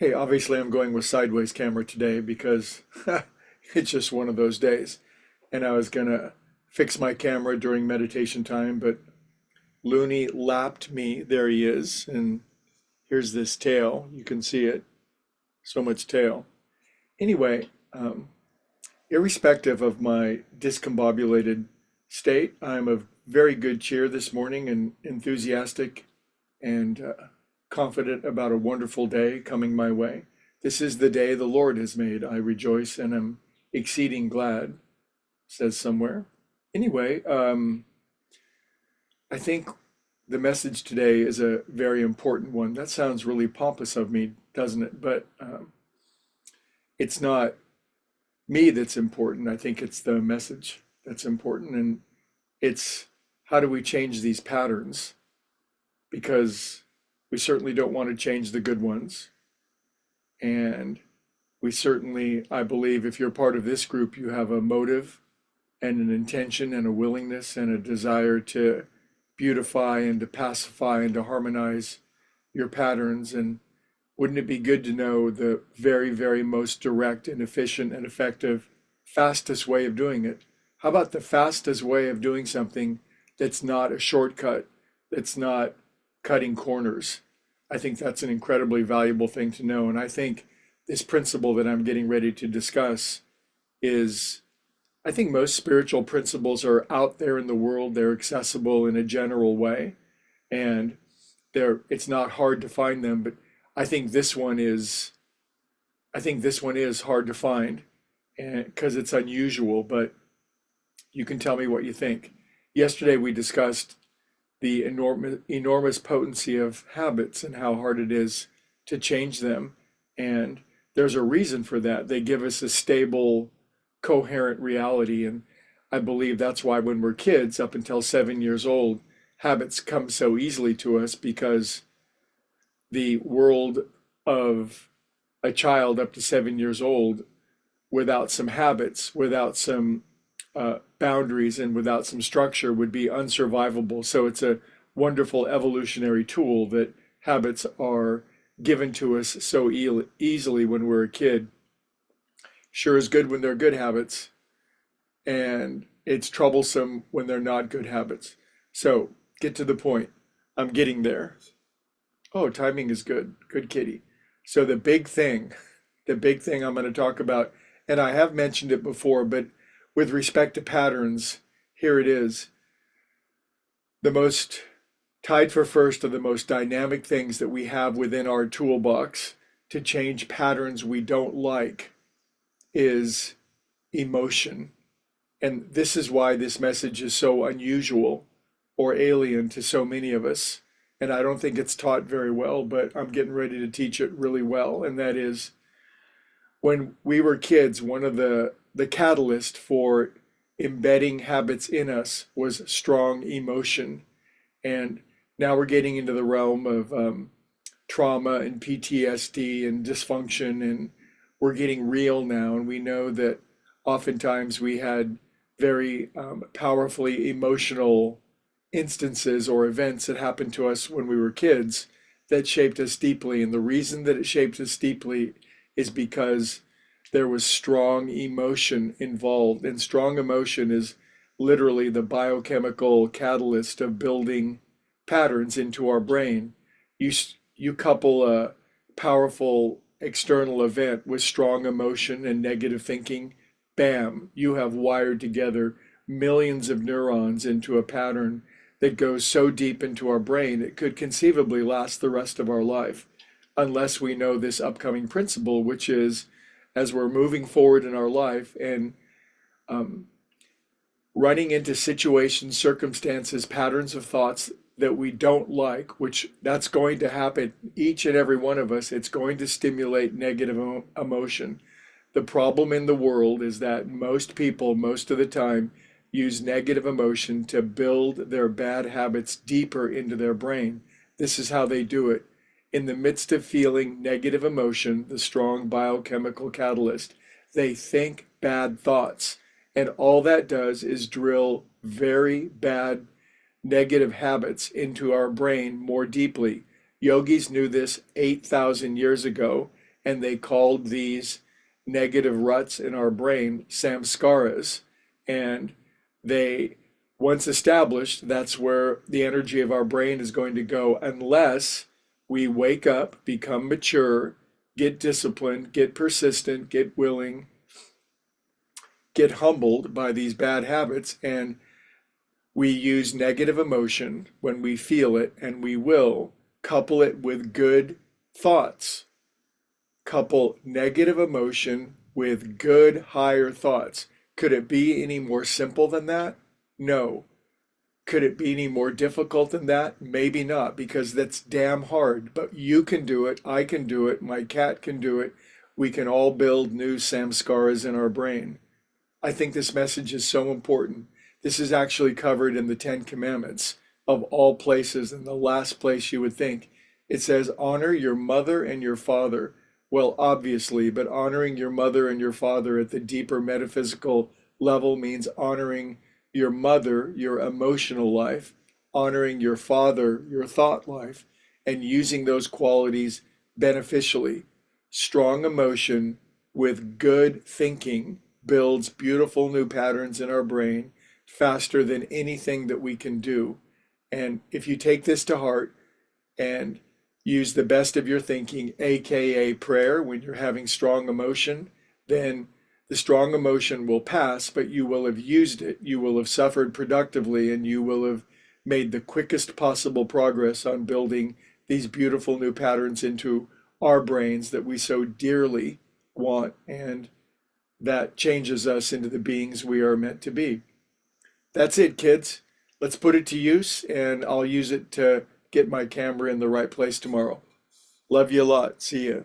Hey, obviously I'm going with sideways camera today because it's just one of those days. And I was gonna fix my camera during meditation time, but Looney lapped me. There he is. And here's this tail. You can see it. So much tail. Anyway, irrespective of my discombobulated state, I'm of very good cheer this morning and enthusiastic and confident about a wonderful day coming my way. This is the day the Lord has made. I rejoice and am exceeding glad, says somewhere. Anyway, I think the message today is a very important one. That sounds really pompous of me, doesn't it? But it's not me that's important. I think it's the message that's important. And it's how do we change these patterns? Because we certainly don't want to change the good ones. And we certainly, I believe, if you're part of this group, you have a motive and an intention and a willingness and a desire to beautify and to pacify and to harmonize your patterns. And wouldn't it be good to know the very, very most direct and efficient and effective, fastest way of doing it? How about the fastest way of doing something that's not a shortcut, that's not cutting corners? I think that's an incredibly valuable thing to know. And I think this principle that I'm getting ready to discuss is, I think most spiritual principles are out there in the world. They're accessible in a general way, and it's not hard to find them. But I think this one is, I think this one is hard to find, and because it's unusual. But you can tell me what you think. Yesterday we discussed the enormous potency of habits and how hard it is to change them. And there's a reason for that. They give us a stable, coherent reality. And I believe that's why when we're kids, up until 7 years old, habits come so easily to us because the world of a child up to 7 years old, without some habits, without some boundaries, and without some structure, would be unsurvivable. So it's a wonderful evolutionary tool that habits are given to us so easily when we're a kid. Sure is good when they're good habits, and it's troublesome when they're not good habits. So get to the point. I'm getting there. Oh, timing is good. Good kitty. So the big thing I'm going to talk about, and I have mentioned it before, but with respect to patterns, here it is. The most tied for first of the most dynamic things that we have within our toolbox to change patterns we don't like is emotion. And this is why this message is so unusual or alien to so many of us. And I don't think it's taught very well, but I'm getting ready to teach it really well. And that is, when we were kids, one of the catalyst for embedding habits in us was strong emotion. And now we're getting into the realm of trauma and PTSD and dysfunction, and we're getting real now. And we know that oftentimes we had very powerfully emotional instances or events that happened to us when we were kids that shaped us deeply. And the reason that it shaped us deeply is because there was strong emotion involved. And strong emotion is literally the biochemical catalyst of building patterns into our brain. You, you couple a powerful external event with strong emotion and negative thinking, bam, you have wired together millions of neurons into a pattern that goes so deep into our brain it could conceivably last the rest of our life, unless we know this upcoming principle, which is, as we're moving forward in our life and running into situations, circumstances, patterns of thoughts that we don't like, which that's going to happen, each and every one of us, it's going to stimulate negative emotion. The problem in the world is that most people, most of the time, use negative emotion to build their bad habits deeper into their brain. This is how they do it. In the midst of feeling negative emotion, the strong biochemical catalyst, they think bad thoughts. And all that does is drill very bad negative habits into our brain more deeply. Yogis knew this 8,000 years ago, and they called these negative ruts in our brain samskaras. And they, once established, that's where the energy of our brain is going to go unless we wake up, become mature, get disciplined, get persistent, get willing, get humbled by these bad habits, and we use negative emotion when we feel it, and we will couple it with good thoughts. Couple negative emotion with good higher thoughts. Could it be any more simple than that? No. Could it be any more difficult than that? Maybe not, because that's damn hard. But you can do it. I can do it. My cat can do it. We can all build new samskaras in our brain. I think this message is so important. This is actually covered in the Ten Commandments, of all places, in the last place you would think. It says, honor your mother and your father. Well, obviously, but honoring your mother and your father at the deeper metaphysical level means honoring your mother, your emotional life, honoring your father, your thought life, and using those qualities beneficially. Strong emotion with good thinking builds beautiful new patterns in our brain faster than anything that we can do. And if you take this to heart and use the best of your thinking, aka prayer, when you're having strong emotion, then the strong emotion will pass, but you will have used it. You will have suffered productively, and you will have made the quickest possible progress on building these beautiful new patterns into our brains that we so dearly want, and that changes us into the beings we are meant to be. That's it, kids. Let's put it to use, and I'll use it to get my camera in the right place tomorrow. Love you a lot. See ya.